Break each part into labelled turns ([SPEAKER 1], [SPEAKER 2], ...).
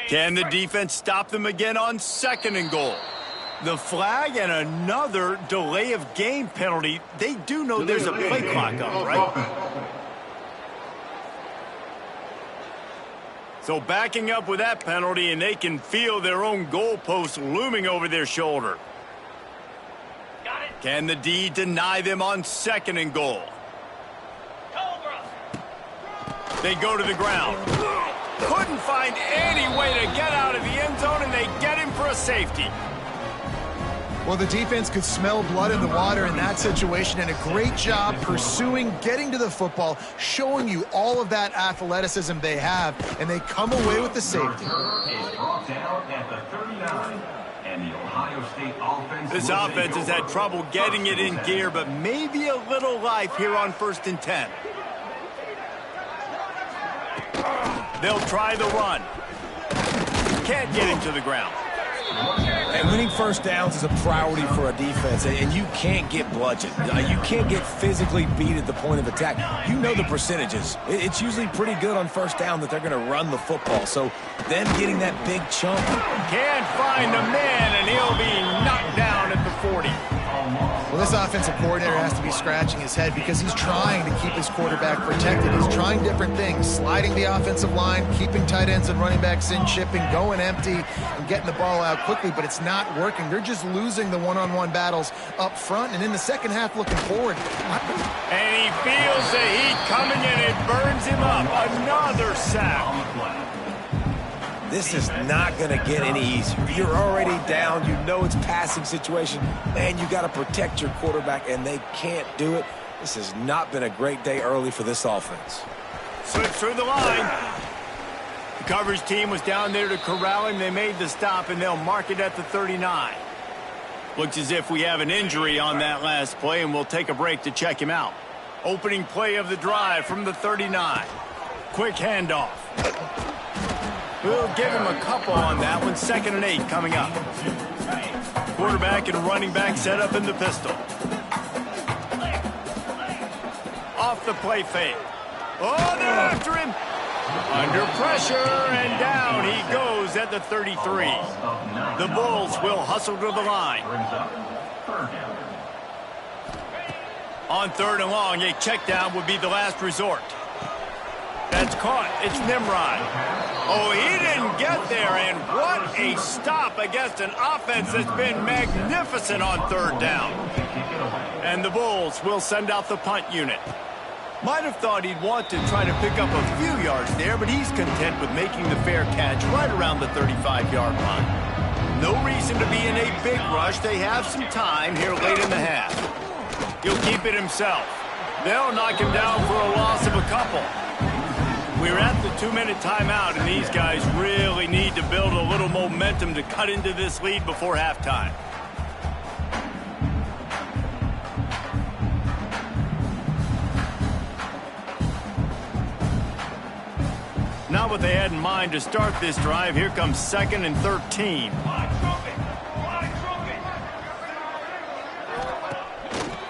[SPEAKER 1] Can the defense stop them again on 2nd and goal? The flag and another delay of game penalty. They do know there's a play clock up, right? So backing up with that penalty, and they can feel their own goalpost looming over their shoulder. Can the D deny them on 2nd and goal? They go to the ground. Couldn't find any way to get out of the end zone, and they get him for a safety.
[SPEAKER 2] Well, the defense could smell blood in the water in that situation, and a great job pursuing, getting to the football, showing you all of that athleticism they have, and they come away with the safety.
[SPEAKER 1] This offense has had trouble getting it in gear, but maybe a little life here on 1st and 10. They'll try the run. Can't get him to the ground.
[SPEAKER 3] And winning first downs is a priority for a defense, and you can't get bludgeoned. You can't get physically beat at the point of attack. You know the percentages. It's usually pretty good on 1st down that they're going to run the football. So them getting that big chunk.
[SPEAKER 1] Can't find a man, and he'll be knocked down at the 40.
[SPEAKER 2] Well, this offensive coordinator has to be scratching his head because he's trying to keep his quarterback protected. He's trying different things, sliding the offensive line, keeping tight ends and running backs in, chipping, going empty, and getting the ball out quickly, but it's not working. They're just losing the one-on-one battles up front, and in the second half looking forward.
[SPEAKER 1] And he feels the heat coming, and it burns him up. Another sack.
[SPEAKER 3] This is not going to get any easier. You're already down. You know it's passing situation. Man, you got to protect your quarterback, and they can't do it. This has not been a great day early for this offense.
[SPEAKER 1] Slips through the line. The coverage team was down there to corral him. They made the stop, and they'll mark it at the 39. Looks as if we have an injury on that last play, and we'll take a break to check him out. Opening play of the drive from the 39. Quick handoff. We'll give him a couple on that one. 2nd and 8 coming up. Quarterback and running back set up in the pistol. Off the play fake. Oh, they're after him. Under pressure, and down he goes at the 33. The Bulls will hustle to the line. On 3rd and long, a check down would be the last resort. That's caught. It's Nimrod. Oh, he didn't get there, and what a stop against an offense that's been magnificent on 3rd down. And the Bulls will send out the punt unit. Might have thought he'd want to try to pick up a few yards there, but he's content with making the fair catch right around the 35-yard line. No reason to be in a big rush. They have some time here late in the half. He'll keep it himself. They'll knock him down for a loss of a couple. We're at the 2-minute timeout, and these guys really need to build a little momentum to cut into this lead before halftime. Not what they had in mind to start this drive. Here comes 2nd and 13.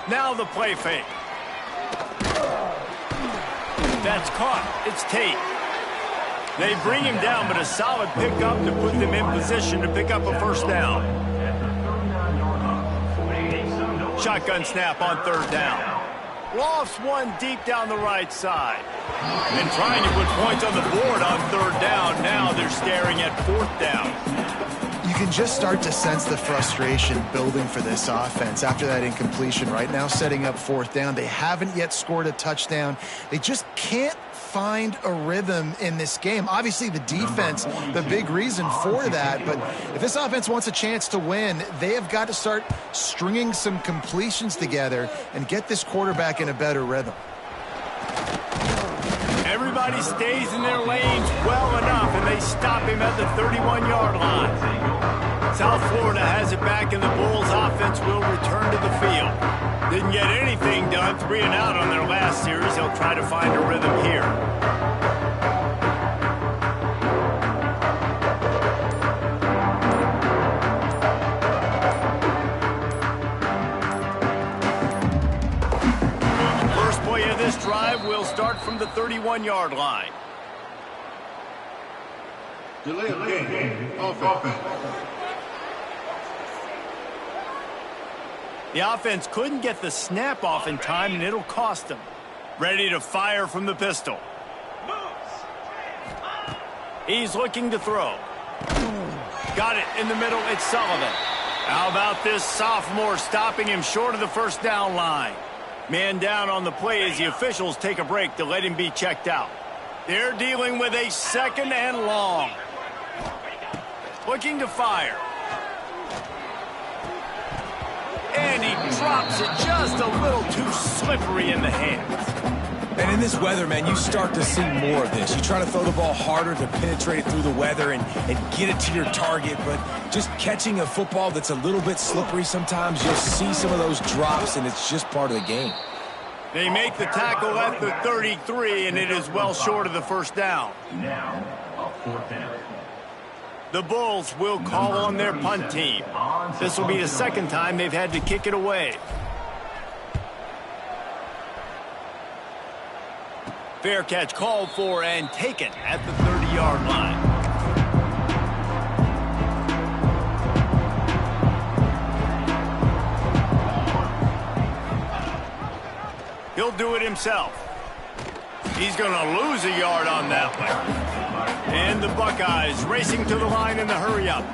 [SPEAKER 1] Now the play fake. That's caught. It's Tate. They bring him down, but a solid pickup to put them in position to pick up a 1st down. Shotgun snap on 3rd down. Lofts one deep down the right side. And trying to put points on the board on 3rd down. Now they're staring at 4th down.
[SPEAKER 2] You can just start to sense the frustration building for this offense after that incompletion. Right now, setting up 4th down. They haven't yet scored a touchdown. They just can't find a rhythm in this game. Obviously, the defense, the big reason for that. But if this offense wants a chance to win, they have got to start stringing some completions together and get this quarterback in a better rhythm.
[SPEAKER 1] Everybody stays in their lanes well enough, and they stop him at the 31-yard line. South Florida has it back, and the Bulls offense will return to the field. Didn't get anything done, 3 and out on their last series. They'll try to find a rhythm here. First play of this drive will start from the 31-yard line.
[SPEAKER 4] Delay of game. Offense.
[SPEAKER 1] The offense couldn't get the snap off in time, and it'll cost them. Ready to fire from the pistol. He's looking to throw. Got it in the middle. It's Sullivan. How about this sophomore stopping him short of the first down line? Man down on the play as the officials take a break to let him be checked out. They're dealing with a 2nd and long. Looking to fire. And he drops it just a little too slippery in the hands.
[SPEAKER 3] And in this weather, man, you start to see more of this. You try to throw the ball harder to penetrate it through the weather and get it to your target, but just catching a football that's a little bit slippery sometimes, you'll see some of those drops, and it's just part of the game.
[SPEAKER 1] They make the tackle at the 33, and it is well short of the first down.
[SPEAKER 5] Now, a 4th down.
[SPEAKER 1] The Bulls will call on their punt team. This will be the 2nd time they've had to kick it away. Fair catch called for and taken at the 30-yard line. He'll do it himself. He's going to lose a yard on that one. And the Buckeyes racing to the line in the hurry-up.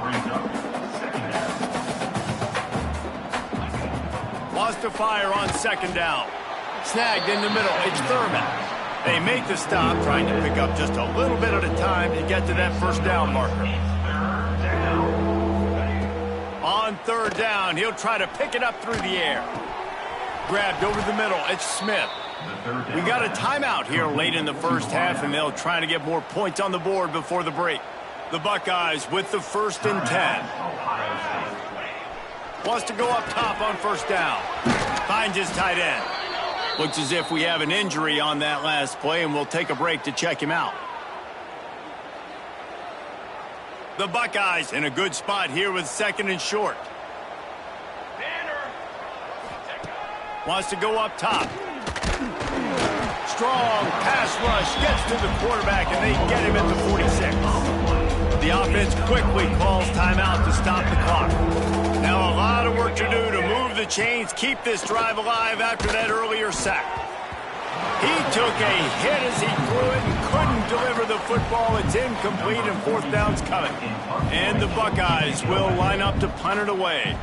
[SPEAKER 1] Lost to fire on 2nd down. Snagged in the middle. It's Thurman. They make the stop, trying to pick up just a little bit at a time to get to that first down marker. On 3rd down, he'll try to pick it up through the air. Grabbed over the middle. It's Smith. We got a timeout here late in the first half, and they'll try to get more points on the board before the break. The Buckeyes with the 1st and 10. Wants to go up top on 1st down. Finds his tight end. Looks as if we have an injury on that last play, and we'll take a break to check him out. The Buckeyes in a good spot here with 2nd and short. Wants to go up top. Strong pass rush gets to the quarterback, and they get him at the 46. The offense quickly calls timeout to stop the clock. Now a lot of work to do to move the chains, keep this drive alive after that earlier sack. He took a hit as he threw it and couldn't deliver the football. It's incomplete, and 4th down's coming. And the Buckeyes will line up to punt it away.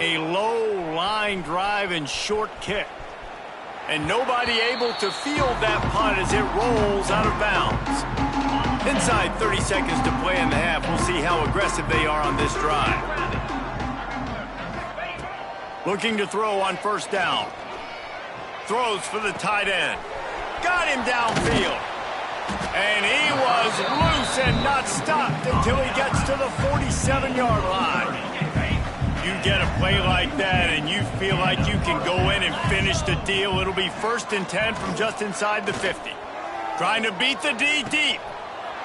[SPEAKER 1] A low line drive and short kick. And nobody able to field that punt as it rolls out of bounds. Inside 30 seconds to play in the half. We'll see how aggressive they are on this drive. Looking to throw on 1st down. Throws for the tight end. Got him downfield. And he was loose and not stopped until he gets to the 47-yard line. You get a play like that and you feel like you can go in and finish the deal. It'll be 1st and 10 from just inside the 50. Trying to beat the D deep.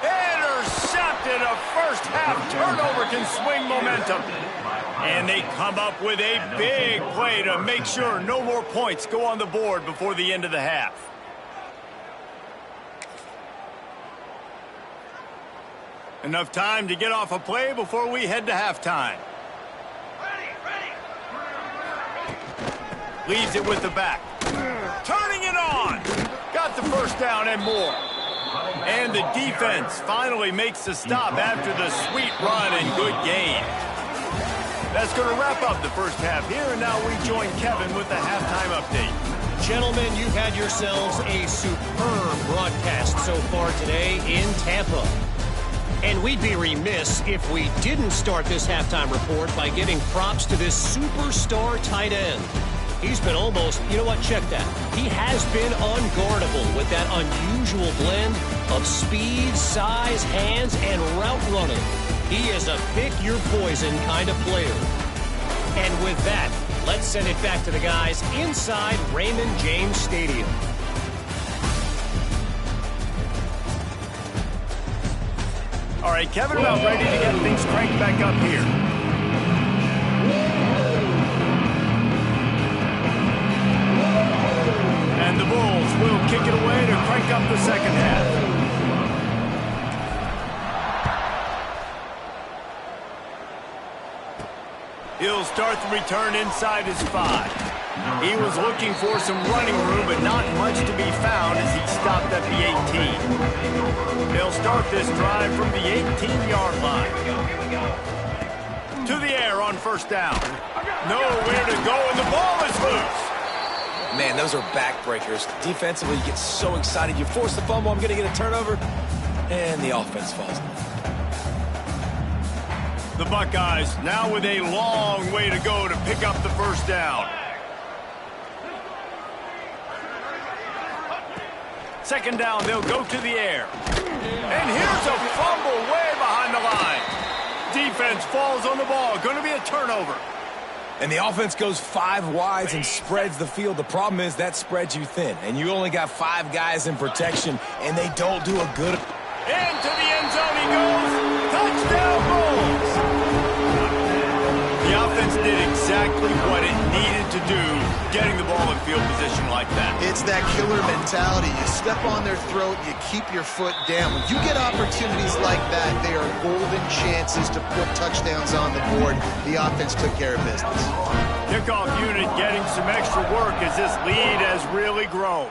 [SPEAKER 1] Intercepted. A first half turnover can swing momentum. And they come up with a big play to make sure no more points go on the board before the end of the half. Enough time to get off a play before we head to halftime. Leaves it with the back. Turning it on. Got the first down and more. And the defense finally makes the stop after the sweet run and good gain. That's going to wrap up the first half here, and now we join Kevin with the halftime update.
[SPEAKER 6] Gentlemen, you've had yourselves a superb broadcast so far today in Tampa. And we'd be remiss if we didn't start this halftime report by giving props to this superstar tight end. He's been almost, you know what, check that. He has been unguardable with that unusual blend of speed, size, hands, and route running. He is a pick-your-poison kind of player. And with that, let's send it back to the guys inside Raymond James Stadium.
[SPEAKER 1] All right, Kevin, about ready to get things cranked back up here. And the Bulls will kick it away to crank up the second half. He'll start the return inside his 5. He was looking for some running room, but not much to be found as he stopped at the 18. They'll start this drive from the 18-yard line. To the air on first down. Nowhere to go, and the ball is loose.
[SPEAKER 3] Man, those are backbreakers. Defensively, you get so excited. You force the fumble, I'm going to get a turnover, and the offense falls.
[SPEAKER 1] The Buckeyes now with a long way to go to pick up the first down. Second down, they'll go to the air. And here's a fumble way behind the line. Defense falls on the ball. Going to be a turnover.
[SPEAKER 3] And the offense goes 5 wides and spreads the field. The problem is that spreads you thin. And you only got 5 guys in protection, and they don't do a good...
[SPEAKER 1] Into the end zone he goes. Touchdown, Bulls. The offense did exactly what it needed to do, getting the ball in field position like that.
[SPEAKER 2] It's that killer mentality. You step on their throat, you keep your foot down. When you get opportunities like that, they are golden chances to put touchdowns on the board. The offense took care of business.
[SPEAKER 1] Kickoff unit getting some extra work as this lead has really grown.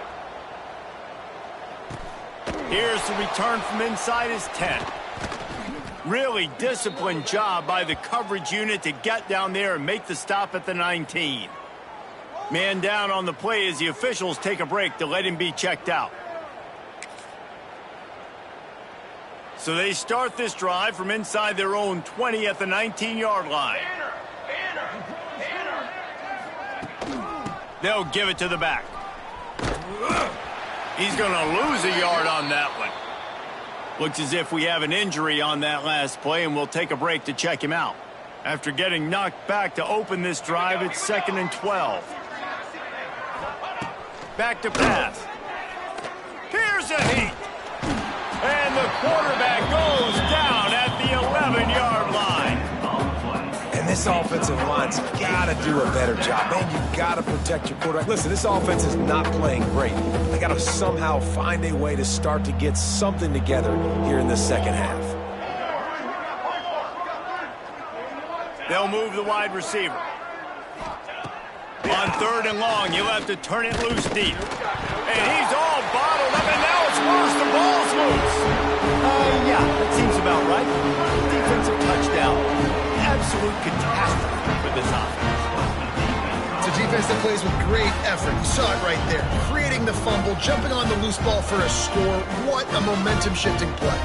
[SPEAKER 1] Here's the return from inside his 10. Really disciplined job by the coverage unit to get down there and make the stop at the 19. Man down on the play as the officials take a break to let him be checked out. So they start this drive from inside their own 20 at the 19-yard line. They'll give it to the back. He's going to lose a yard on that one. Looks as if we have an injury on that last play, and we'll take a break to check him out. After getting knocked back to open this drive, it's 2nd and 12. Back to pass. Here's a heat. And the quarterback goes down at the 11-yard line.
[SPEAKER 3] And this offensive line's got to do a better job. Man, you've got to protect your quarterback. Listen, this offense is not playing great. They got to somehow find a way to start to get something together here in the second half.
[SPEAKER 1] They'll move the wide receiver. On 3rd and long, you'll have to turn it loose deep. And he's all bottled up, and now it's worse. The ball's loose. Yeah, that seems about right. Defensive touchdown. Absolute catastrophe for this offense.
[SPEAKER 2] It's a defense that plays with great effort. You saw it right there. Creating the fumble, jumping on the loose ball for a score. What a momentum-shifting play.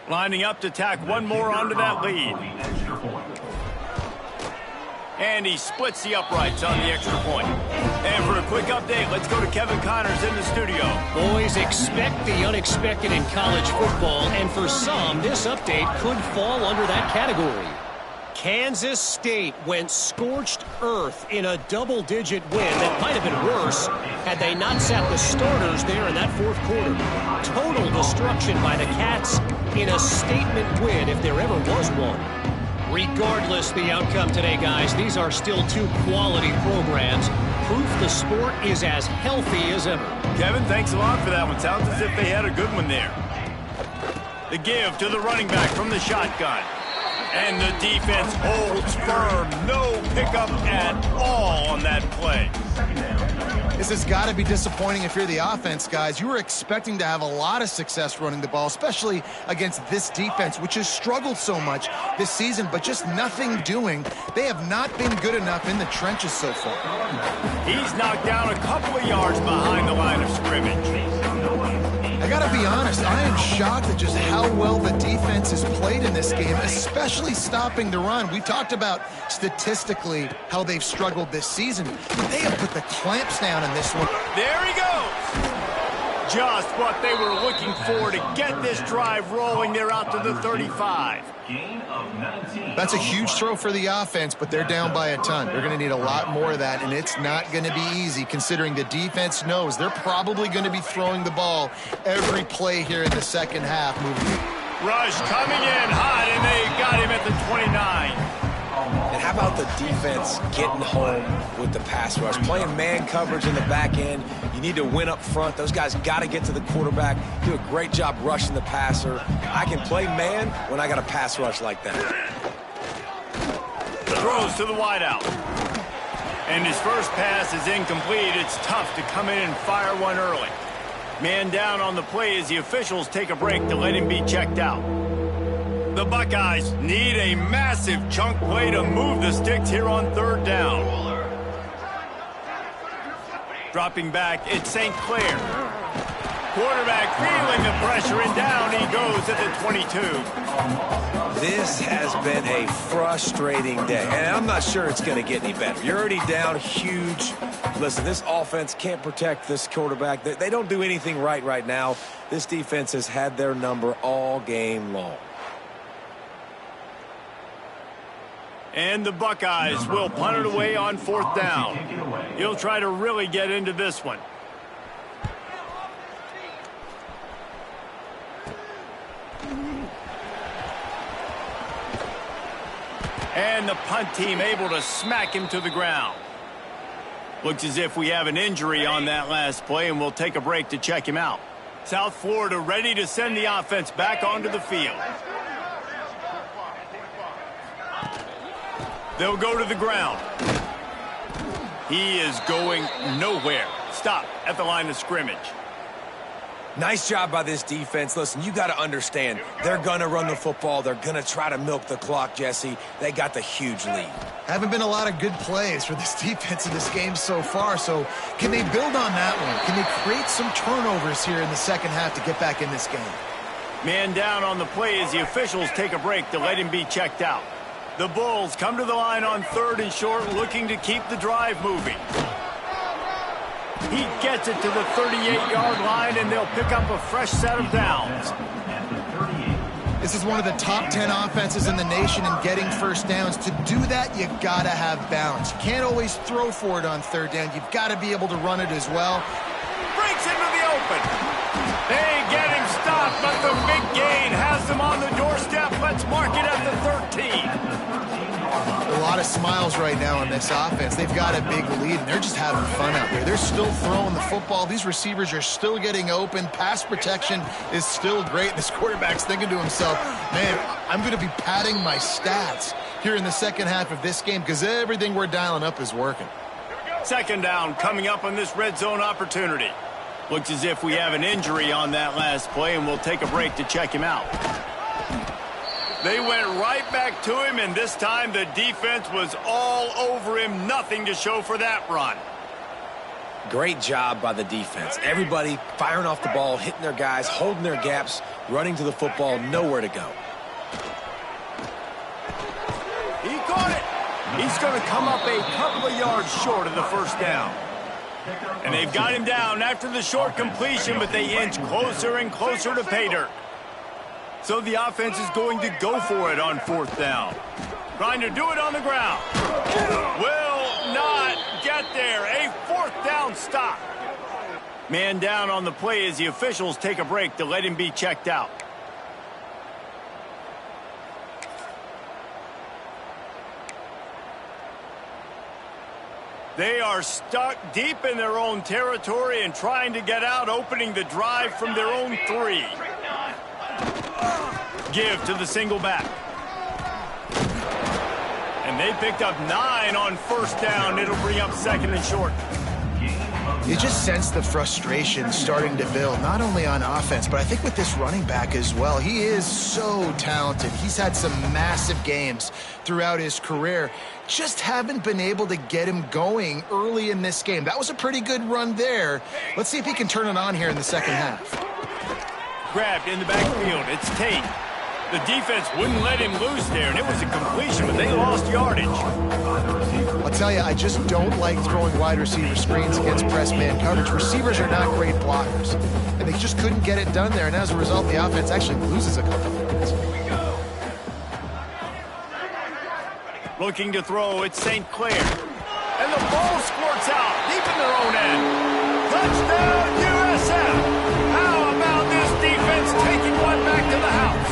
[SPEAKER 1] Lining up to tack one more onto that lead. And he splits the uprights on the extra point. And for a quick update, let's go to Kevin Connors in the studio.
[SPEAKER 6] Boys, expect the unexpected in college football, and for some, this update could fall under that category. Kansas State went scorched earth in a double-digit win that might have been worse had they not sat the starters there in that 4th quarter. Total destruction by the Cats in a statement win if there ever was one. Regardless the outcome today, guys, these are still 2 quality programs. Proof the sport is as healthy as ever.
[SPEAKER 1] Kevin, thanks a lot for that one. Sounds as if they had a good one there. The give to the running back from the shotgun. And the defense holds firm. No pickup at all on that play.
[SPEAKER 2] This has got to be disappointing if you're the offense, guys. You were expecting to have a lot of success running the ball, especially against this defense, which has struggled so much this season, but just nothing doing. They have not been good enough in the trenches so far.
[SPEAKER 1] He's knocked down a couple of yards behind the line of scrimmage.
[SPEAKER 2] I gotta be honest, I am shocked at just how well the defense has played in this game, especially stopping the run. We talked about statistically how they've struggled this season, but they have put the clamps down in this one.
[SPEAKER 1] There he goes. Just what they were looking for to get this drive rolling. They're out to the 35.
[SPEAKER 5] Gain of 19.
[SPEAKER 2] That's a huge throw for the offense, but they're down by a ton. They're going to need a lot more of that, and it's not going to be easy considering the defense knows they're probably going to be throwing the ball every play here in the second half.
[SPEAKER 1] Rush coming in hot, and they got him at the 29.
[SPEAKER 3] And how about the defense getting home with the pass rush? Playing man coverage in the back end. You need to win up front. Those guys got to get to the quarterback. Do a great job rushing the passer. I can play man when I got a pass rush like that.
[SPEAKER 1] Throws to the wideout. And his first pass is incomplete. It's tough to come in and fire one early. Man down on the play as the officials take a break to let him be checked out. The Buckeyes need a massive chunk play to move the sticks here on third down. Dropping back, it's St. Clair. Quarterback feeling the pressure, and down he goes at the 22.
[SPEAKER 3] This has been a frustrating day, and I'm not sure it's going to get any better. You're already down huge. Listen, this offense can't protect this quarterback. They don't do anything right now. This defense has had their number all game long.
[SPEAKER 1] And the Buckeyes will punt it away on fourth down. He'll try to really get into this one. And the punt team able to smack him to the ground. Looks as if we have an injury on that last play, and we'll take a break to check him out. South Florida ready to send the offense back onto the field. They'll go to the ground. He is going nowhere. Stop at the line of scrimmage.
[SPEAKER 3] Nice job by this defense. Listen, you got to understand, they're going to run the football. They're going to try to milk the clock, Jesse. They got the huge lead.
[SPEAKER 2] Haven't been a lot of good plays for this defense in this game so far, so can they build on that one? Can they create some turnovers here in the second half to get back in this game?
[SPEAKER 1] Man down on the play as the officials take a break to let him be checked out. The Bulls come to the line on third and short, looking to keep the drive moving. He gets it to the 38-yard line, and they'll pick up a fresh set of downs.
[SPEAKER 2] This is one of the top 10 offenses in the nation in getting first downs. To do that, you got to have balance. You can't always throw for it on third down. You've got to be able to run it as well.
[SPEAKER 1] Breaks into the open. They get him stopped, but the big gain has them on the doorstep. Let's mark it at the 13.
[SPEAKER 2] A lot of smiles right now on this offense. They've got a big lead, and they're just having fun out there. They're still throwing the football. These receivers are still getting open. Pass protection is still great. This quarterback's thinking to himself, man, I'm going to be padding my stats here in the second half of this game because everything we're dialing up is working.
[SPEAKER 1] Second down coming up on this red zone opportunity. Looks as if we have an injury on that last play, and we'll take a break to check him out. They went right back to him, and this time the defense was all over him. Nothing to show for that run.
[SPEAKER 3] Great job by the defense. Everybody firing off the ball, hitting their guys, holding their gaps, running to the football, nowhere to go.
[SPEAKER 1] He caught it. He's going to come up a couple of yards short of the first down. And they've got him down after the short completion, but they inch closer and closer to pay dirt. So the offense is going to go for it on fourth down. Trying to do it on the ground. Will not get there. A fourth down stop. Man down on the play as the officials take a break to let him be checked out. They are stuck deep in their own territory and trying to get out, opening the drive from their own 3. Give to the single back. And they picked up 9 on first down. It'll bring up second and short.
[SPEAKER 2] You just sense the frustration starting to build, not only on offense, but I think with this running back as well. He is so talented. He's had some massive games throughout his career. Just haven't been able to get him going early in this game. That was a pretty good run there. Let's see if he can turn it on here in the second half.
[SPEAKER 1] grabbed in the backfield. It's Tate. The defense wouldn't let him loose there, and it was a completion, but they lost yardage.
[SPEAKER 2] I'll tell you, I just don't like throwing wide receiver screens against press man coverage. Receivers are not great blockers, and they just couldn't get it done there, and as a result, the offense actually loses a couple of yards.
[SPEAKER 1] Looking to throw, it's St. Clair. And the ball squirts out deep in their own end. Touchdown, USF! How about this defense taking one back to the house?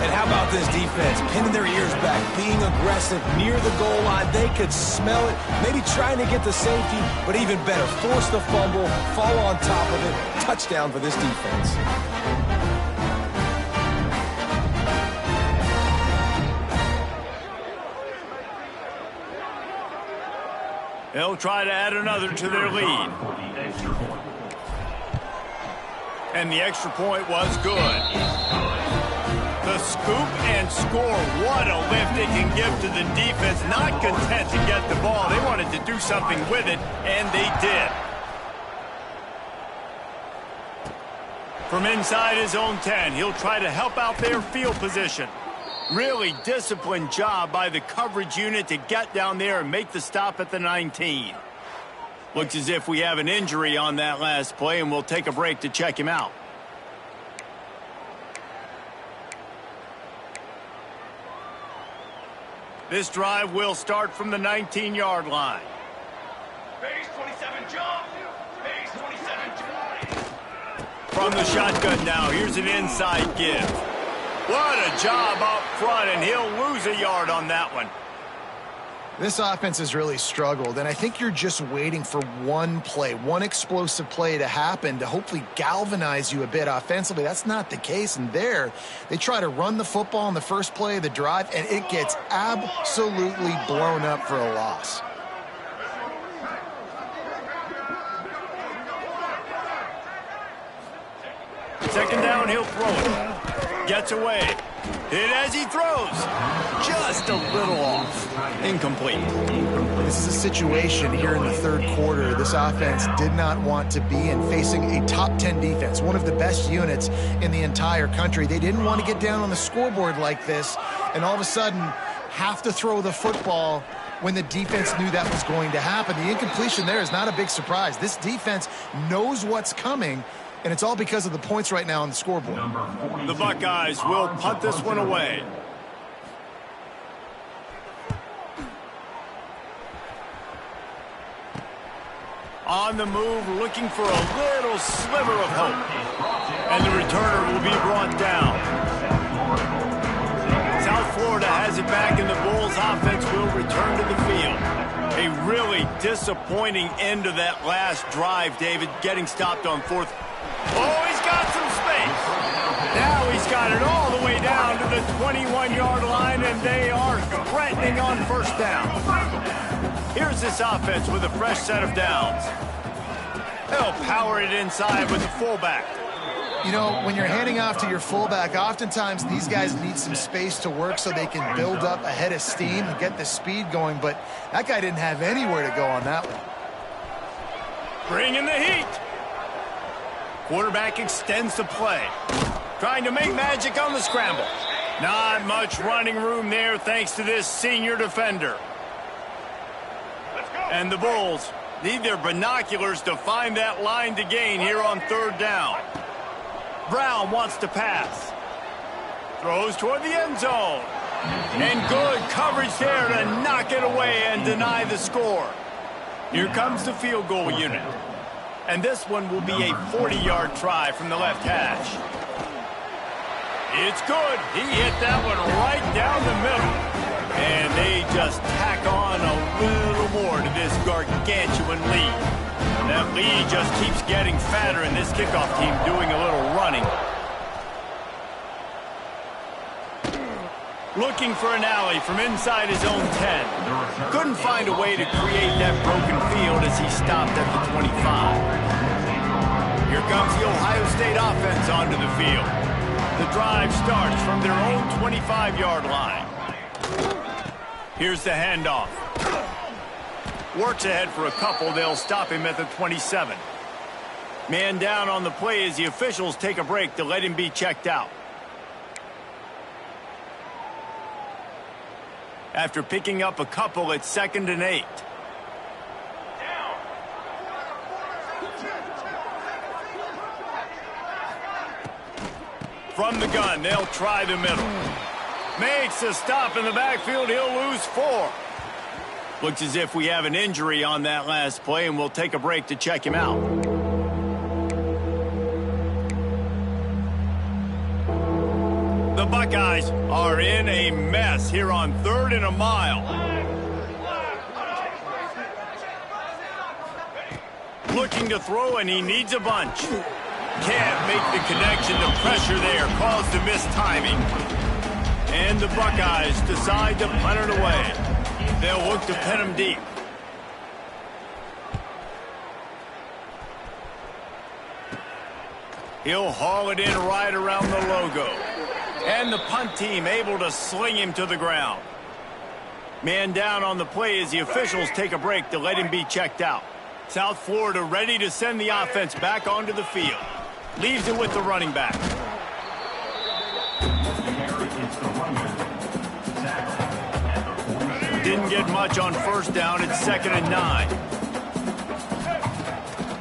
[SPEAKER 3] And how about this defense pinning their ears back, being aggressive near the goal line? They could smell it, maybe trying to get the safety, but even better, force the fumble, fall on top of it. Touchdown for this defense.
[SPEAKER 1] They'll try to add another to their lead. And the extra point was good. The scoop and score. What a lift it can give to the defense. Not content to get the ball. They wanted to do something with it, and they did. From inside his own 10, he'll try to help out their field position. Really disciplined job by the coverage unit to get down there and make the stop at the 19. Looks as if we have an injury on that last play, and we'll take a break to check him out. This drive will start from the 19-yard line.
[SPEAKER 5] Base 27 jump. Base 27 jump.
[SPEAKER 1] From the shotgun now, here's an inside give. What a job up front, and he'll lose a yard on that one.
[SPEAKER 2] This offense has really struggled, and I think you're just waiting for one play, one explosive play to happen to hopefully galvanize you a bit offensively. That's not the case, and there they try to run the football in the first play of the drive, and it gets absolutely blown up for a loss.
[SPEAKER 1] Second down, he'll throw it. Gets away. Hit as he throws. Just a little off. Incomplete.
[SPEAKER 2] This is a situation here in the third quarter this offense did not want to be in, facing a top 10 defense, one of the best units in the entire country. They didn't want to get down on the scoreboard like this and all of a sudden have to throw the football when the defense knew that was going to happen. The incompletion there is not a big surprise. This defense knows what's coming, and it's all because of the points right now on the scoreboard.
[SPEAKER 1] The Buckeyes will punt this one away. On the move, looking for a little sliver of hope. And the returner will be brought down. South Florida has it back, and the Bulls offense will return to the field. A really disappointing end to that last drive, David, getting stopped on fourth. Oh, he's got some space. Now he's got it all the way down to the 21-yard line, and they are threatening on first down. Here's this offense with a fresh set of downs. They'll power it inside with the fullback.
[SPEAKER 2] You know, when you're handing off to your fullback, oftentimes these guys need some space to work so they can build up a head of steam and get the speed going, but that guy didn't have anywhere to go on that one.
[SPEAKER 1] Bring in the heat. Quarterback extends the play. Trying to make magic on the scramble. Not much running room there thanks to this senior defender. And the Bulls need their binoculars to find that line to gain here on third down. Brown wants to pass. Throws toward the end zone. And good coverage there to knock it away and deny the score. Here comes the field goal unit. And this one will be a 40-yard try from the left hash. It's good. He hit that one right down the middle. And they just tack on a little more to this gargantuan lead. That lead just keeps getting fatter, and this kickoff team doing a little running. Looking for an alley from inside his own 10. Couldn't find a way to create that broken field as he stopped at the 25. Here comes the Ohio State offense onto the field. The drive starts from their own 25-yard line. Here's the handoff. Works ahead for a couple. They'll stop him at the 27. Man down on the play as the officials take a break to let him be checked out. After picking up a couple at 2nd and 8. From the gun, they'll try the middle. Makes a stop in the backfield. He'll lose 4. Looks as if we have an injury on that last play, and we'll take a break to check him out. The Buckeyes are in a mess here on 3rd and a mile. Looking to throw, and he needs a bunch. Can't make the connection. The pressure there caused a missed timing. And the Buckeyes decide to punt it away. They'll look to pin him deep. He'll haul it in right around the logo. And the punt team able to sling him to the ground. Man down on the play as the officials take a break to let him be checked out. South Florida ready to send the offense back onto the field. Leaves it with the running back. Didn't get much on 1st down. It's 2nd and 9.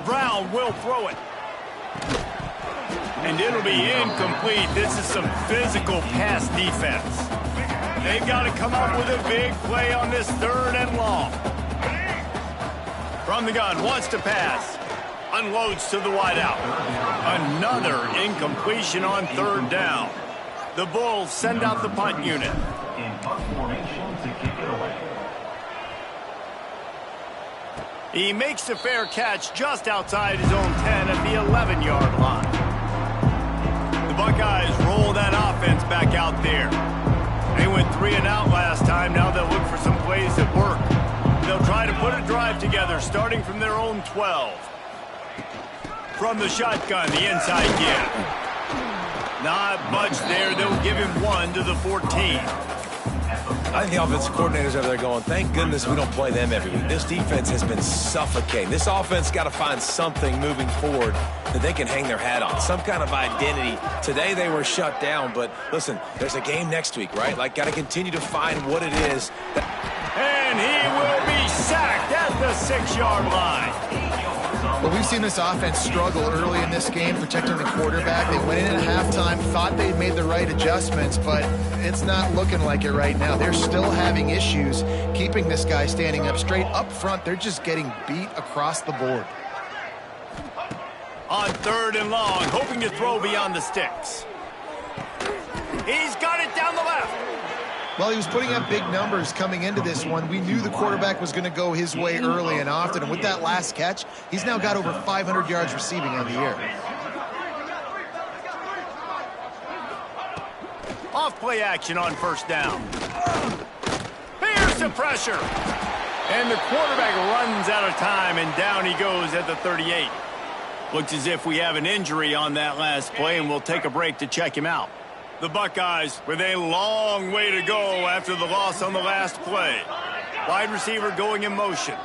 [SPEAKER 1] Brown will throw it. And it'll be incomplete. This is some physical pass defense. They've got to come up with a big play on this 3rd and long. From the gun, wants to pass. Unloads to the wideout. Another incompletion on 3rd down. The Bulls send out the punt unit.
[SPEAKER 4] In punt formation to kick it away.
[SPEAKER 1] He makes the fair catch just outside his own 10 at the 11-yard line. The Buckeyes roll that offense back out there. They went 3 and out last time. Now they'll look for some plays that work. They'll try to put a drive together starting from their own 12. From the shotgun, the inside give. Not much there. They'll give him 1 to the 14.
[SPEAKER 3] I think the offensive coordinators over there going, thank goodness we don't play them every week. This defense has been suffocating. This offense got to find something moving forward that they can hang their hat on, some kind of identity. Today they were shut down, but listen, there's a game next week, right? Like, got to continue to find what it is.
[SPEAKER 1] And he will be sacked at the 6-yard line.
[SPEAKER 2] Well, we've seen this offense struggle early in this game, protecting the quarterback. They went in at halftime, thought they'd made the right adjustments, but it's not looking like it right now. They're still having issues keeping this guy standing up straight. Up front, they're just getting beat across the board.
[SPEAKER 1] On 3rd and long, hoping to throw beyond the sticks. He's got it down the left.
[SPEAKER 2] Well, he was putting up big numbers coming into this one. We knew the quarterback was going to go his way early and often. And with that last catch, he's now got over 500 yards receiving on the year.
[SPEAKER 1] Off play action on 1st down. Here's the pressure. And the quarterback runs out of time, and down he goes at the 38. Looks as if we have an injury on that last play, and we'll take a break to check him out. The Buckeyes with a long way to go after the loss on the last play. Wide receiver going in motion.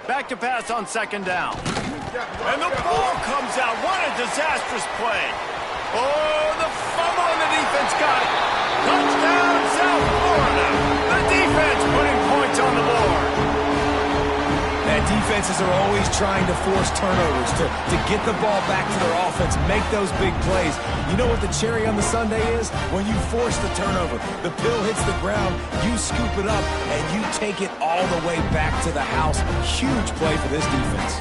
[SPEAKER 1] Back to pass on 2nd down. And the ball comes out. What a disastrous play. Oh, the fumble and the defense got it. Touchdown, South Florida. The defense putting points on the board.
[SPEAKER 3] And defenses are always trying to force turnovers to get the ball back to their offense, make those big plays. You know what the cherry on the sundae is? When you force the turnover, the pill hits the ground, you scoop it up, and you take it all the way back to the house. Huge play for this defense.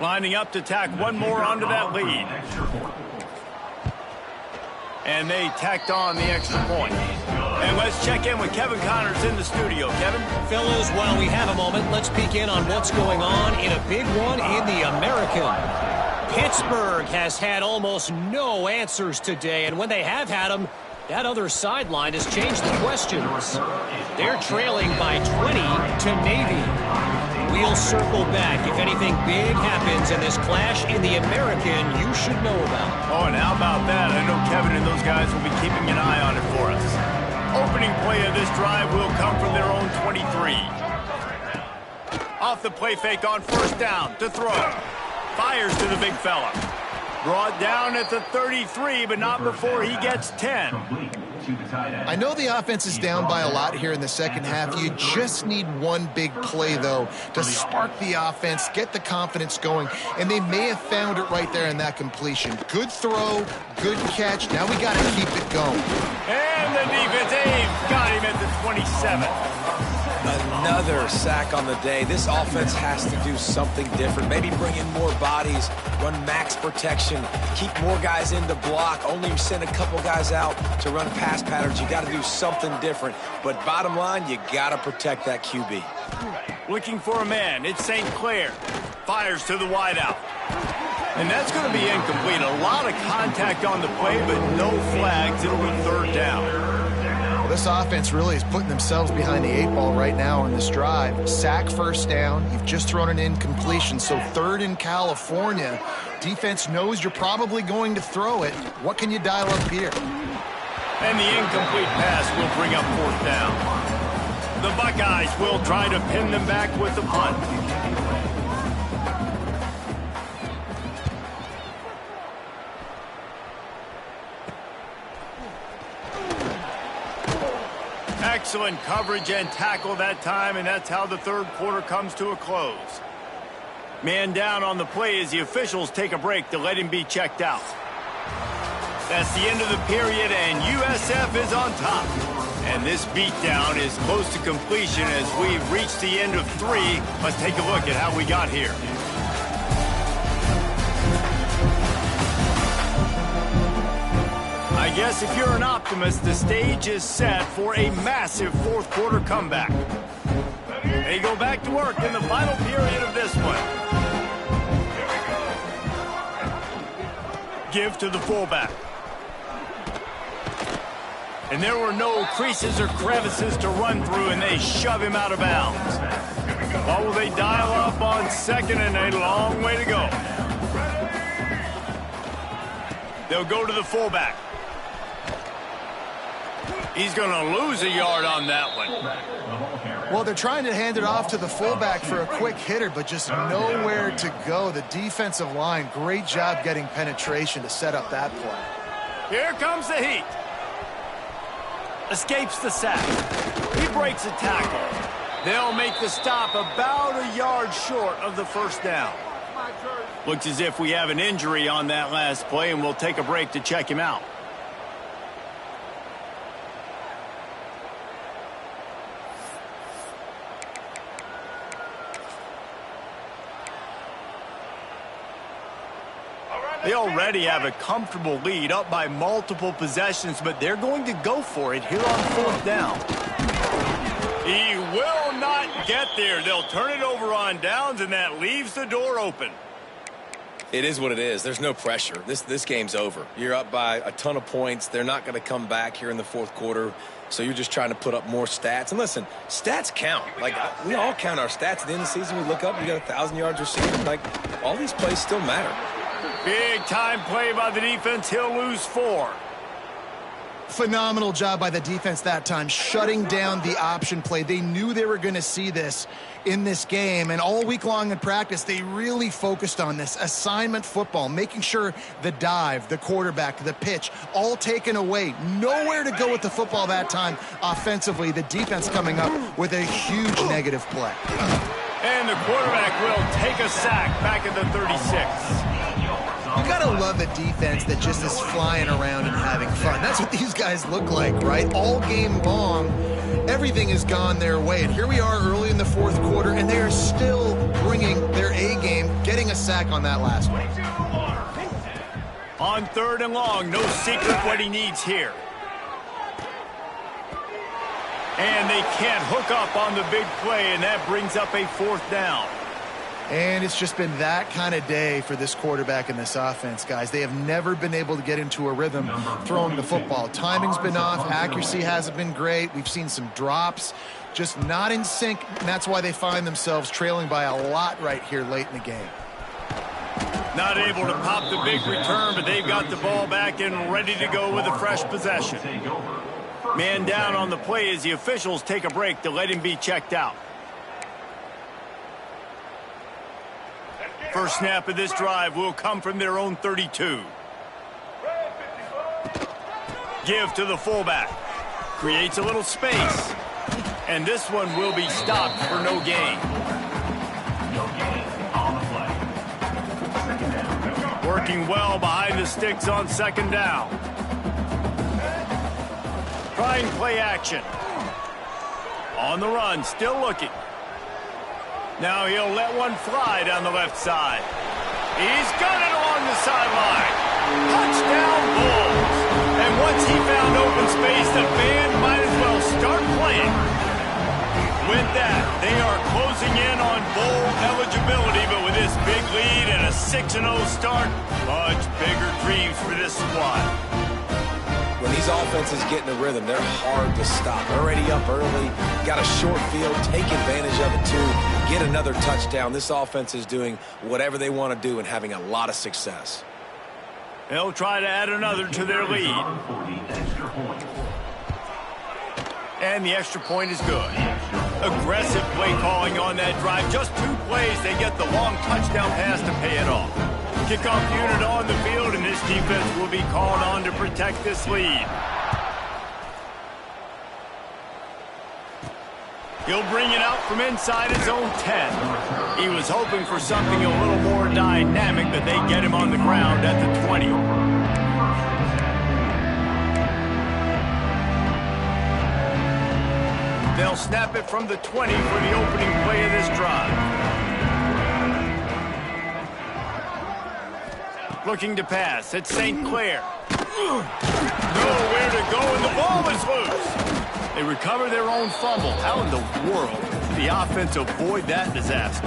[SPEAKER 1] Lining up to tack one more onto that lead. And they tacked on the extra point. And let's check in with Kevin Connors in the studio. Kevin?
[SPEAKER 6] Fellows, while we have a moment, let's peek in on what's going on in a big one in the American. Pittsburgh has had almost no answers today, and when they have had them, that other sideline has changed the questions. They're trailing by 20 to Navy. We'll circle back if anything big happens in this clash in the American you should know about.
[SPEAKER 1] Oh, and how about that? I know Kevin and those guys will be keeping an eye on it for us. Opening play of this drive will come from their own 23. Off the play fake on first down to throw. Fires to the big fella. Brought down at the 33, but not before he gets 10.
[SPEAKER 2] I know the offense is down by a lot here in the second half. You just need one big play, though, to spark the offense, get the confidence going, and they may have found it right there in that completion. Good throw, good catch. Now we got to keep it going.
[SPEAKER 1] And the defense got him at the 27.
[SPEAKER 3] Another sack on the day. This offense has to do something different. Maybe bring in more bodies, run max protection, keep more guys in to block, only send a couple guys out to run pass patterns. You got to do something different. But bottom line, you got to protect that QB.
[SPEAKER 1] Looking for a man. It's St. Clair. Fires to the wideout. And that's going to be incomplete. A lot of contact on the play, but no flags. It'll be third down.
[SPEAKER 2] Well, this offense really is putting themselves behind the 8 ball right now on this drive. Sack first down. You've just thrown an incompletion, so third in California. Defense knows you're probably going to throw it. What can you dial up here?
[SPEAKER 1] And the incomplete pass will bring up fourth down. The Buckeyes will try to pin them back with the punt. Excellent coverage and tackle that time, and that's how the third quarter comes to a close. Man down on the play as the officials take a break to let him be checked out. That's the end of the period, and USF is on top. And this beatdown is close to completion as we've reached the end of 3. Let's take a look at how we got here. I guess if you're an optimist, the stage is set for a massive fourth quarter comeback. They go back to work in the final period of this one. Give to the fullback. And there were no creases or crevices to run through, and they shove him out of bounds. What will they dial up on second and a long way to go? They'll go to the fullback. He's going to lose a yard on that one.
[SPEAKER 2] Well, they're trying to hand it off to the fullback for a quick hitter, but just nowhere to go. The defensive line, great job getting penetration to set up that play.
[SPEAKER 1] Here comes the heat. Escapes the sack. He breaks a tackle. They'll make the stop about a yard short of the first down. Looks as if we have an injury on that last play, and we'll take a break to check him out. They already have a comfortable lead, up by multiple possessions, but they're going to go for it here on fourth down. He will not get there. They'll turn it over on downs, and that leaves the door open.
[SPEAKER 3] It is what it is. There's no pressure. This game's over. You're up by a ton of points. They're not going to come back here in the fourth quarter, so you're just trying to put up more stats. And listen, stats count. Like, we all count our stats. At the end of the season, we look up, you got 1,000 yards receiving. Like, all these plays still matter.
[SPEAKER 1] Big time play by the defense. He'll lose 4.
[SPEAKER 2] Phenomenal job by the defense that time, shutting down the option play. They knew they were going to see this in this game, and all week long in practice, they really focused on this assignment football, making sure the dive, the quarterback, the pitch, all taken away. Nowhere to go with the football that time offensively. The defense coming up with a huge negative play.
[SPEAKER 1] And the quarterback will take a sack back at the 36.
[SPEAKER 2] You gotta love a defense that just is flying around and having fun. That's what these guys look like, right? All game long, everything has gone their way. And here we are early in the fourth quarter, and they are still bringing their A game, getting a sack on that last one.
[SPEAKER 1] On third and long, no secret what he needs here. And they can't hook up on the big play, and that brings up a fourth down.
[SPEAKER 2] And it's just been that kind of day for this quarterback and this offense, guys. They have never been able to get into a rhythm throwing the football. Timing's been off. Accuracy hasn't been great. We've seen some drops. just not in sync, and that's why they find themselves trailing by a lot right here late in the game.
[SPEAKER 1] Not able to pop the big return, but they've got the ball back and ready to go with a fresh possession. Man down on the play as the officials take a break to let him be checked out. First snap of this drive will come from their own 32. Give to the fullback. Creates a little space. And this one will be stopped for no gain. Working well behind the sticks on second down. Trying play action. On the run, still looking. Now he'll let one fly down the left side. He's got it along the sideline. Touchdown Bulls. And once he found open space, the band might as well start playing. With that, they are closing in on bowl eligibility, but with this big lead and a 6-0 start, much bigger dreams for this squad.
[SPEAKER 3] When these offenses get in the rhythm, they're hard to stop. Already up early, got a short field, take advantage of it too, get another touchdown. This offense is doing whatever they want to do and having a lot of success.
[SPEAKER 1] They'll try to add another to their lead. And the extra point is good. Aggressive play calling on that drive. Just 2 plays, they get the long touchdown pass to pay it off. Kickoff unit on the field, and this defense will be called on to protect this lead. He'll bring it out from inside his own 10. He was hoping for something a little more dynamic, but they get him on the ground at the 20. They'll snap it from the 20 for the opening play of this drive. Looking to pass. It's St. Clair. Nowhere to go, and the ball is loose. They recover their own fumble. How in the world did the offense avoid that disaster?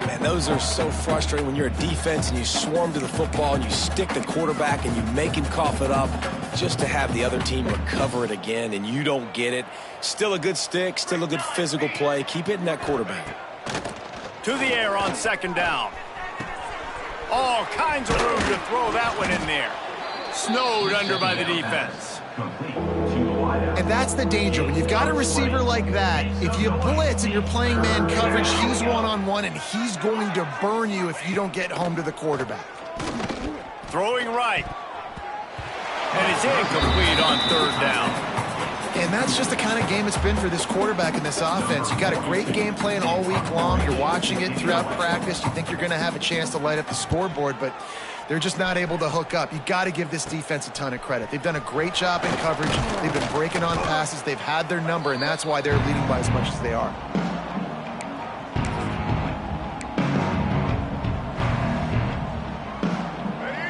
[SPEAKER 3] Man, those are so frustrating when you're a defense and you swarm to the football and you stick the quarterback and you make him cough it up just to have the other team recover it again, and you don't get it. Still a good stick, still a good physical play. Keep hitting that quarterback.
[SPEAKER 1] To the air on second down. All kinds of room to throw that one in there. Snowed under by the defense.
[SPEAKER 2] And that's the danger. When you've got a receiver like that, if you blitz and you're playing man coverage, he's one-on-one, and he's going to burn you if you don't get home to the quarterback.
[SPEAKER 1] Throwing right. And it's incomplete on third down.
[SPEAKER 2] And that's just the kind of game it's been for this quarterback in this offense. You got a great game plan all week long. You're watching it throughout practice. You think you're going to have a chance to light up the scoreboard, but they're just not able to hook up. You got to give this defense a ton of credit. They've done a great job in coverage. They've been breaking on passes. They've had their number, and that's why they're leading by as much as they are.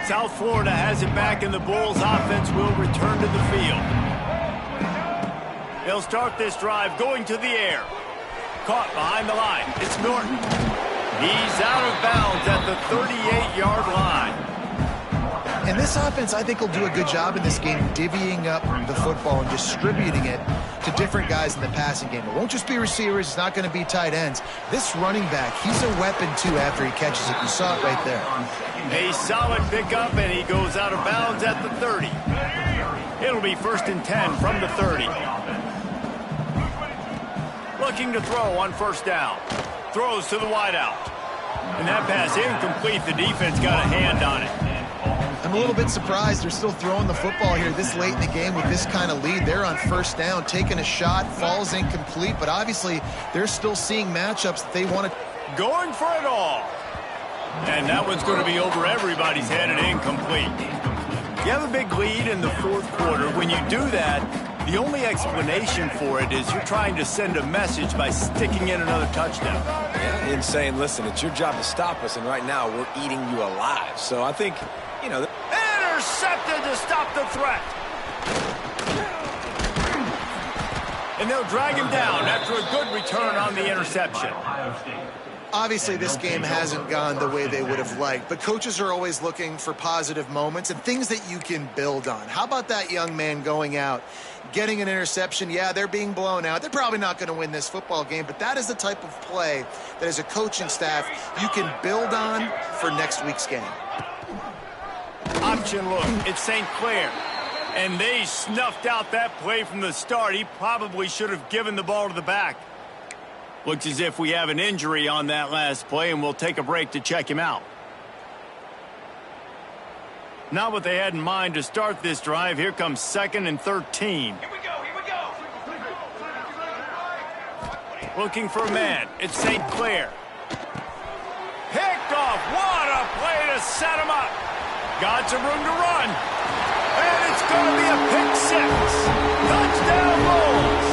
[SPEAKER 1] South Florida has it back, and the Bulls offense will return to the field. They'll start this drive going to the air. Caught behind the line. It's Norton. He's out of bounds at the 38-yard line.
[SPEAKER 2] And this offense, I think, will do a good job in this game divvying up the football and distributing it to different guys in the passing game. It won't just be receivers. It's not going to be tight ends. This running back, he's a weapon, too, after he catches it. You saw it right there.
[SPEAKER 1] A solid pickup, and he goes out of bounds at the 30. It'll be 1st and 10 from the 30. Looking to throw on first down. Throws to the wideout. And that pass incomplete. The defense got a hand on it.
[SPEAKER 2] I'm a little bit surprised they're still throwing the football here this late in the game with this kind of lead. They're on first down, taking a shot, falls incomplete, but obviously they're still seeing matchups that they want to.
[SPEAKER 1] Going for it all. And that one's going to be over everybody's head and incomplete. You have a big lead in the fourth quarter. When you do that, the only explanation for it is you're trying to send a message by sticking in another touchdown.
[SPEAKER 3] Yeah, and saying, listen, it's your job to stop us, and right now we're eating you alive. So I think, you know.
[SPEAKER 1] Intercepted to stop the threat. And they'll drag him down after a good return on the interception.
[SPEAKER 2] Obviously, this game hasn't gone the way they would have liked, but coaches are always looking for positive moments and things that you can build on. How about that young man going out getting an interception. Yeah, they're being blown out. They're probably not going to win this football game, but that is the type of play that as a coaching staff you can build on for next week's game.
[SPEAKER 1] Option look, it's St. Clair. And they snuffed out that play from the start. He probably should have given the ball to the back. Looks as if we have an injury on that last play, and we'll take a break to check him out. Not what they had in mind to start this drive. Here comes 2nd and 13.
[SPEAKER 5] Here we go, here we go.
[SPEAKER 1] Looking for a man. It's St. Clair. Picked off. What a play to set him up. Got some room to run. And it's going to be a pick six. Touchdown Bulls.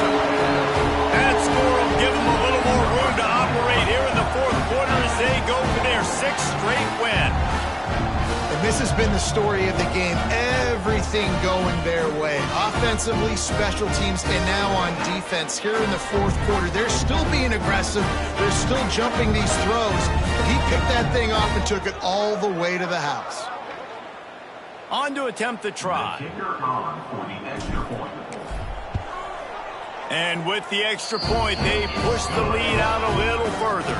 [SPEAKER 1] That score will give them a little more room to operate here in the fourth quarter as they go for their 6th straight win.
[SPEAKER 2] And this has been the story of the game. Everything going their way. Offensively, special teams, and now on defense. Here in the fourth quarter, they're still being aggressive. They're still jumping these throws. He picked that thing off and took it all the way to the house.
[SPEAKER 1] On to attempt the try.
[SPEAKER 4] Kicker on for the extra point.
[SPEAKER 1] And with the extra point, they push the lead out a little further.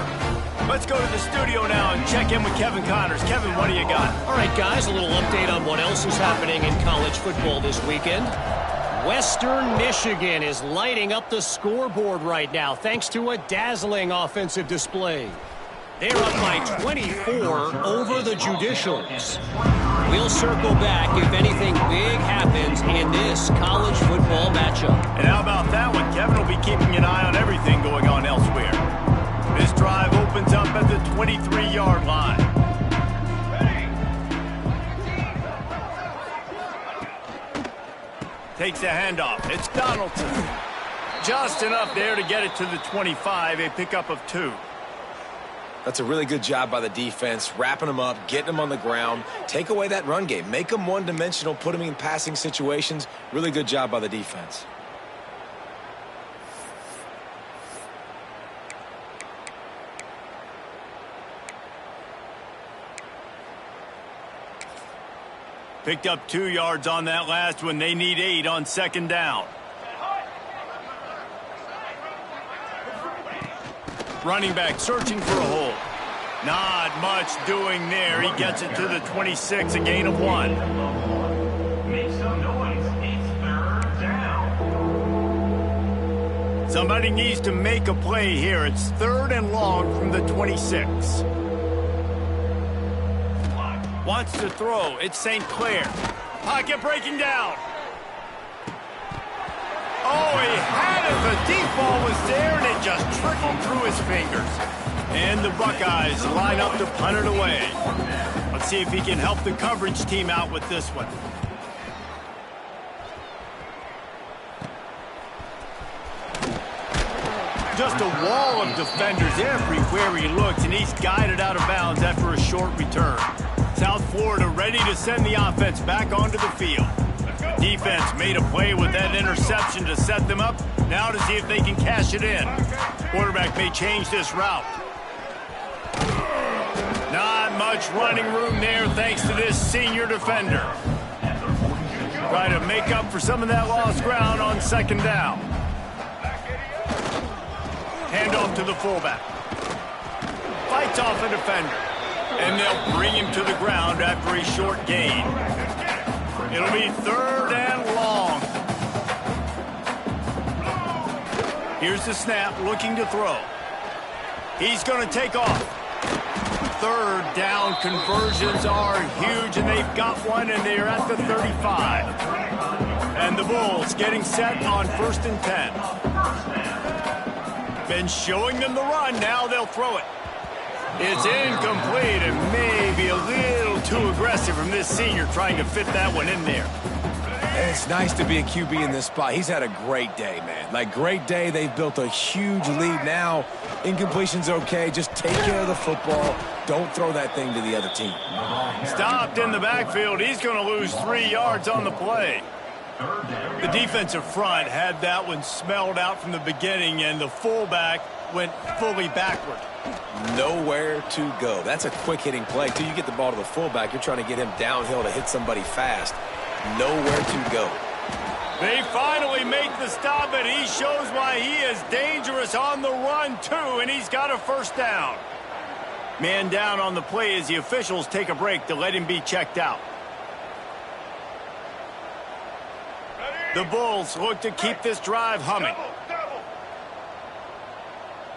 [SPEAKER 1] Let's go to the studio now and check in with Kevin Connors. Kevin, what do you got?
[SPEAKER 6] All right, guys, a little update on what else is happening in college football this weekend. Western Michigan is lighting up the scoreboard right now thanks to a dazzling offensive display. They're up by 24 over the Judicials. We'll circle back if anything big happens in this college football matchup.
[SPEAKER 1] And how about that one? Kevin will be keeping an eye on everything going on elsewhere. This drive opens up at the 23-yard line. Takes a handoff. It's Donaldson. Just enough there to get it to the 25, a pickup of 2.
[SPEAKER 3] That's a really good job by the defense, wrapping them up, getting them on the ground. Take away that run game. Make them one-dimensional, put them in passing situations. Really good job by the defense.
[SPEAKER 1] Picked up 2 yards on that last one. They need 8 on 2nd down. Running back searching for a hole. Not much doing there. He gets it to the 26, a gain of 1.
[SPEAKER 4] Make some noise. It's 3rd down.
[SPEAKER 1] Somebody needs to make a play here. It's 3rd and long from the 26. Wants to throw. It's St. Clair. Pocket breaking down. Oh, he had it. The deep ball was there, and it just trickled through his fingers. And the Buckeyes line up to punt it away. Let's see if he can help the coverage team out with this one. Just a wall of defenders everywhere he looks, and he's guided out of bounds after a short return. South Florida ready to send the offense back onto the field. Defense made a play with that interception to set them up. Now to see if they can cash it in. Quarterback may change this route. Not much running room there thanks to this senior defender. Try to make up for some of that lost ground on 2nd down. Handoff to the fullback. Fights off a defender. And they'll bring him to the ground after a short gain. It'll be 3rd and long. Here's the snap, looking to throw. He's going to take off. 3rd down conversions are huge, and they've got one, and they're at the 35. And the Bulls getting set on 1st and 10. Been showing them the run, now they'll throw it. It's incomplete and maybe a little too aggressive from this senior trying to fit that one in there.
[SPEAKER 3] And it's nice to be a QB in this spot. He's had a great day, man. Like, great day. They've built a huge lead now. Incompletion's okay. Just take care of the football. Don't throw that thing to the other team.
[SPEAKER 1] Stopped in the backfield. He's going to lose 3 yards on the play. The defensive front had that one smelled out from the beginning, and the fullback went fully backward.
[SPEAKER 3] Nowhere to go. That's a quick-hitting play. Till you get the ball to the fullback, you're trying to get him downhill to hit somebody fast. Nowhere to go.
[SPEAKER 1] They finally make the stop, but he shows why he is dangerous on the run, too, and he's got a first down. Man down on the play as the officials take a break to let him be checked out. The Bulls look to keep this drive humming.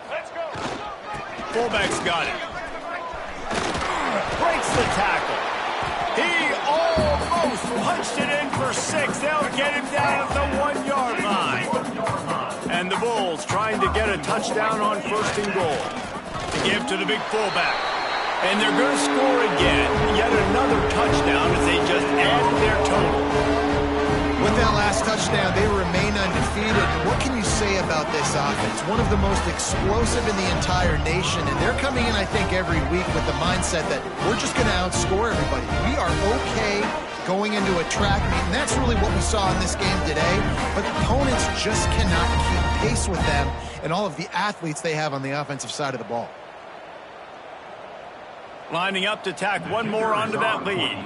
[SPEAKER 5] Let's go.
[SPEAKER 1] Fullback's got it. Breaks the tackle. He almost punched it in for 6. They'll get him down at the 1-yard line. And the Bulls trying to get a touchdown on 1st and goal. To give to the big fullback. And they're going to score again. Yet another touchdown as they just added their total.
[SPEAKER 2] With that last touchdown, they remain undefeated. What can you say about this offense? One of the most explosive in the entire nation, and they're coming in, I think, every week with the mindset that we're just going to outscore everybody. We are okay going into a track meet, and that's really what we saw in this game today. But opponents just cannot keep pace with them and all of the athletes they have on the offensive side of the ball.
[SPEAKER 1] Lining up to tack one more onto that lead.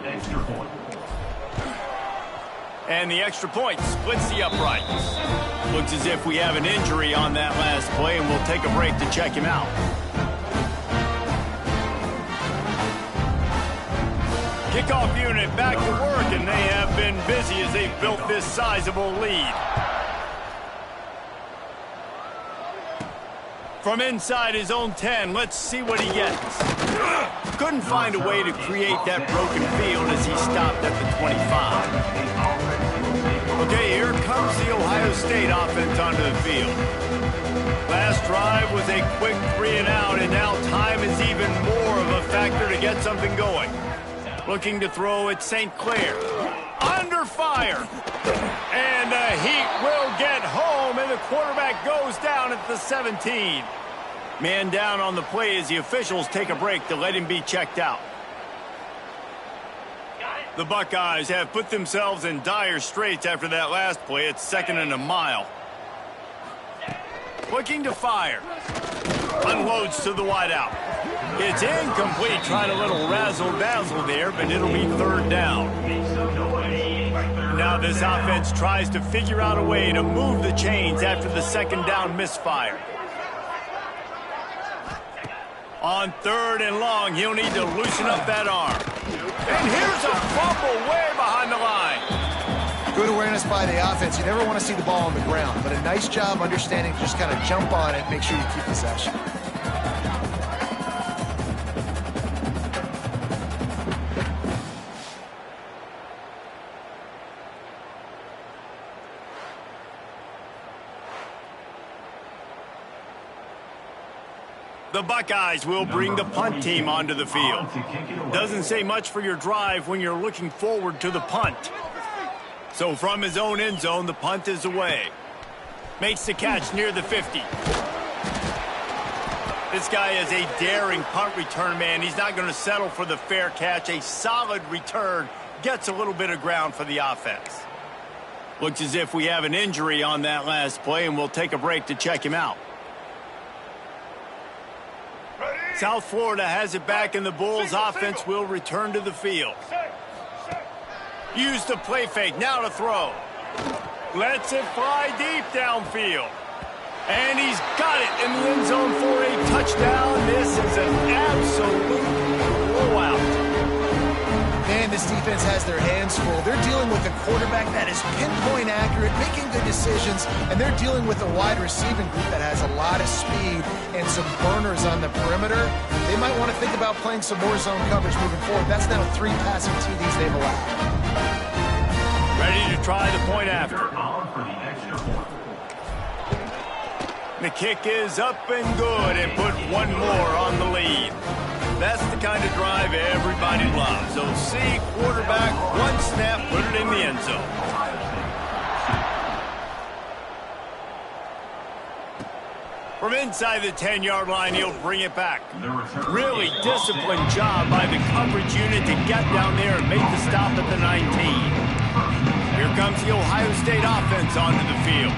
[SPEAKER 1] And the extra point splits the uprights. Looks as if we have an injury on that last play, and we'll take a break to check him out. Kickoff unit back to work, and they have been busy as they've built this sizable lead. From inside his own 10, let's see what he gets. Couldn't find a way to create that broken field as he stopped at the 25. Okay, here comes the Ohio State offense onto the field. Last drive was a quick 3-and-out, and now time is even more of a factor to get something going. Looking to throw at St. Clair. Under fire. And the Heat will get home, and the quarterback goes down at the 17. Man down on the play as the officials take a break to let him be checked out. The Buckeyes have put themselves in dire straits after that last play. It's 2nd and a mile. Looking to fire. Unloads to the wideout. It's incomplete, trying a little razzle-dazzle there, but it'll be 3rd down. Now this offense tries to figure out a way to move the chains after the 2nd down misfire. On 3rd and long, he'll need to loosen up that arm. And here's a fumble way behind the line.
[SPEAKER 2] Good awareness by the offense. You never want to see the ball on the ground, but a nice job understanding to just kind of jump on it, make sure you keep possession.
[SPEAKER 1] The Buckeyes will bring the punt team onto the field. Doesn't say much for your drive when you're looking forward to the punt. So from his own end zone, the punt is away. Makes the catch near the 50. This guy is a daring punt return man. He's not going to settle for the fair catch. A solid return gets a little bit of ground for the offense. Looks as if we have an injury on that last play, and we'll take a break to check him out. South Florida has it back, and the Bulls offense will return to the field. Use the play fake, now to throw. Lets it fly deep downfield. And he's got it in the end zone for a touchdown. This is an absolute blowout.
[SPEAKER 2] Man, this defense has their hands full. They're dealing with a quarterback that is pinpoint accurate, making good decisions, and they're dealing with a wide receiving group that has a lot of speed and some burners on the perimeter. They might want to think about playing some more zone coverage moving forward. That's now 3 passing TDs they've allowed.
[SPEAKER 1] Ready to try the point after. The kick is up and good, and put one more on the lead. That's the kind of drive everybody loves. So see quarterback, one snap, put it in the end zone. From inside the 10-yard line, he'll bring it back. Really disciplined job by the coverage unit to get down there and make the stop at the 19. Here comes the Ohio State offense onto the field.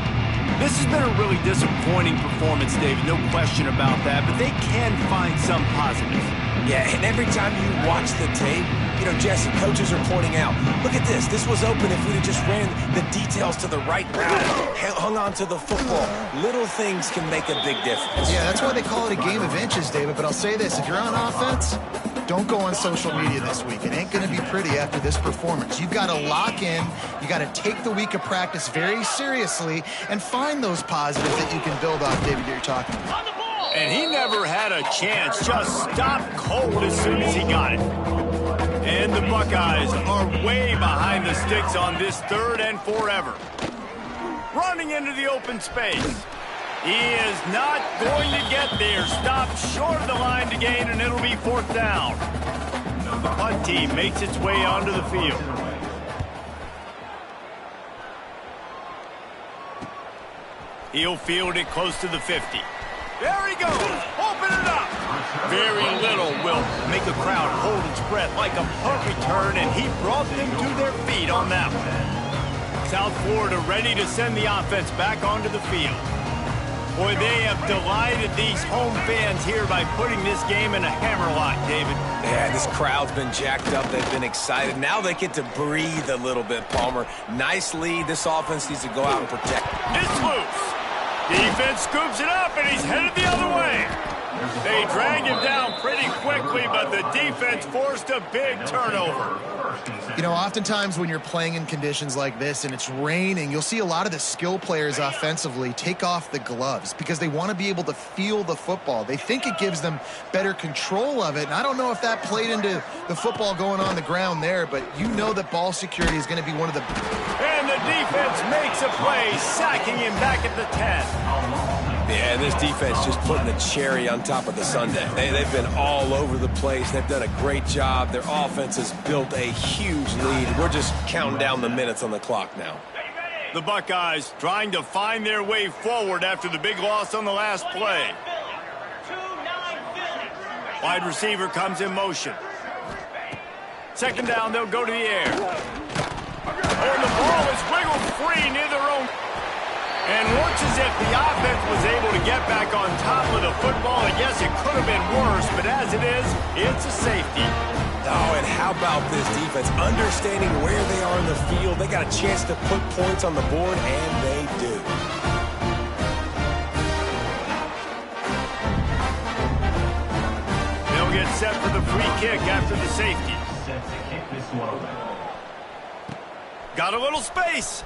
[SPEAKER 1] This has been a really disappointing performance, David, no question about that, but they can find some positives.
[SPEAKER 3] Yeah, and every time you watch the tape, you know, Jesse, coaches are pointing out, look at this. This was open if we'd have just ran the details to the right route, hung on to the football. Little things can make a big difference.
[SPEAKER 2] Yeah, that's why they call it a game of inches, David. But I'll say this, if you're on offense, don't go on social media this week. It ain't going to be pretty after this performance. You've got to lock in. You got to take the week of practice very seriously and find those positives that you can build off, David, that you're talking about.
[SPEAKER 1] And he never had a chance. Just stopped cold as soon as he got it. And the Buckeyes are way behind the sticks on this 3rd and forever. Running into the open space. He is not going to get there. Stopped short of the line to gain, and it'll be 4th down. The punt team makes its way onto the field. He'll field it close to the 50. There he goes. Open it up. Very little will make a crowd hold its breath like a punt return, and he brought them to their feet on that one. South Florida ready to send the offense back onto the field. Boy, they have delighted these home fans here by putting this game in a hammerlock, David.
[SPEAKER 3] Yeah, this crowd's been jacked up. They've been excited. Now they get to breathe a little bit, Palmer. Nice lead. This offense needs to go out and protect.
[SPEAKER 1] It's loose. Defense scoops it up, and he's headed the other way. They drag him down pretty quickly, but the defense forced a big turnover.
[SPEAKER 2] You know, oftentimes when you're playing in conditions like this and it's raining, you'll see a lot of the skill players offensively take off the gloves because they want to be able to feel the football. They think it gives them better control of it. And I don't know if that played into the football going on the ground there, but you know that ball security is going to be one of the...
[SPEAKER 1] And the defense makes a play, sacking him back at the 10.
[SPEAKER 3] Yeah, this defense just putting the cherry on top of the sundae. They've been all over the place. They've done a great job. Their offense has built a huge lead. We're just counting down the minutes on the clock now.
[SPEAKER 1] The Buckeyes trying to find their way forward after the big loss on the last play. Wide receiver comes in motion. 2nd down, they'll go to the air. And the ball is wiggled free near their own. And looks as if the offense was able to get back on top of the football. And yes, it could have been worse, but as it is, it's a safety.
[SPEAKER 3] Oh, and how about this defense? Understanding where they are in the field. They got a chance to put points on the board, and they do.
[SPEAKER 1] They'll get set for the free kick after the safety.
[SPEAKER 4] Set to kick this one away.
[SPEAKER 1] Got a little space.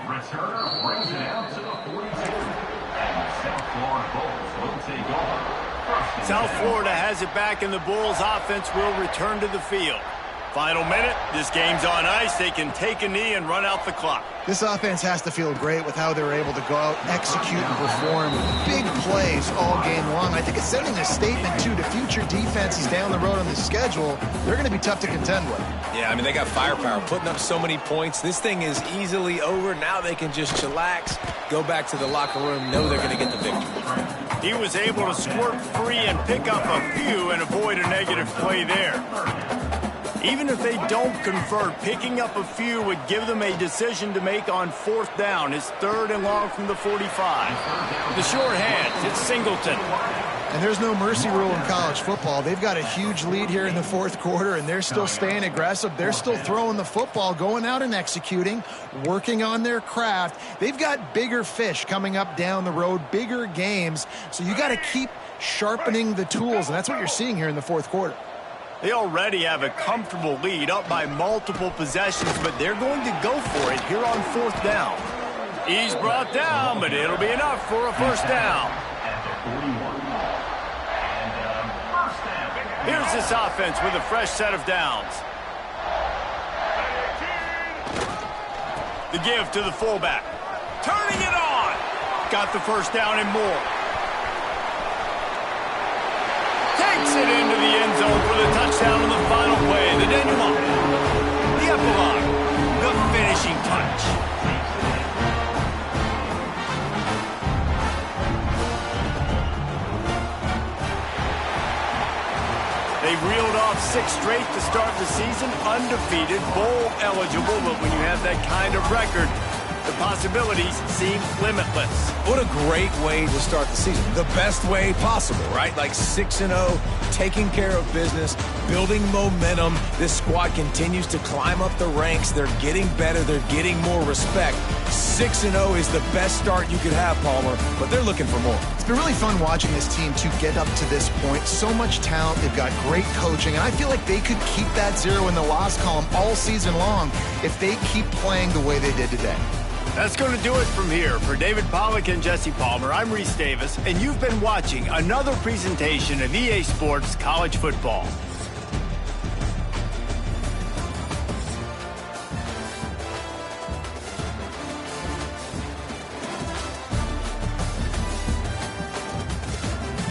[SPEAKER 4] Returner brings it out to the 42. And the South Florida Bulls will take over.
[SPEAKER 1] South Florida has it back, and the Bulls offense will return to the field. Final minute. This game's on ice. They can take a knee and run out the clock.
[SPEAKER 2] This offense has to feel great with how they were able to go out, execute, and perform big plays all game long. I think it's sending a statement, too, to future defenses down the road on the schedule. They're going to be tough to contend with.
[SPEAKER 3] Yeah, I mean, they got firepower, putting up so many points. This thing is easily over. Now they can just chillax, go back to the locker room, know they're going to get the victory.
[SPEAKER 1] He was able to squirt free and pick up a few and avoid a negative play there. Even if they don't convert, picking up a few would give them a decision to make on 4th down. It's 3rd and long from the 45. The short hands, it's Singleton.
[SPEAKER 2] And there's no mercy rule in college football. They've got a huge lead here in the 4th quarter, and they're still staying aggressive. They're still throwing the football, going out and executing, working on their craft. They've got bigger fish coming up down the road, bigger games. So you got to keep sharpening the tools, and that's what you're seeing here in the 4th quarter.
[SPEAKER 1] They already have a comfortable lead, up by multiple possessions, but they're going to go for it here on 4th down. He's brought down, but it'll be enough for a 1st down. Here's this offense with a fresh set of downs. The give to the fullback. Turning it on. Got the 1st down and more. Takes it into the end zone for the touchdown on the final play. The denouement, the epilogue, the finishing touch. They reeled off 6 straight to start the season, undefeated, bowl eligible, but when you have that kind of record, The possibilities seem limitless.
[SPEAKER 3] What a great way to start the season. The best way possible, right? Like 6-0, taking care of business, building momentum. This squad continues to climb up the ranks. They're getting better. They're getting more respect. 6-0 is the best start you could have, Palmer, but they're looking for more.
[SPEAKER 2] It's been really fun watching this team to get up to this point. So much talent. They've got great coaching, and I feel like they could keep that 0 in the loss column all season long if they keep playing the way they did today.
[SPEAKER 1] That's going to do it from here. For David Pollack and Jesse Palmer, I'm Reese Davis, and you've been watching another presentation of EA Sports College Football.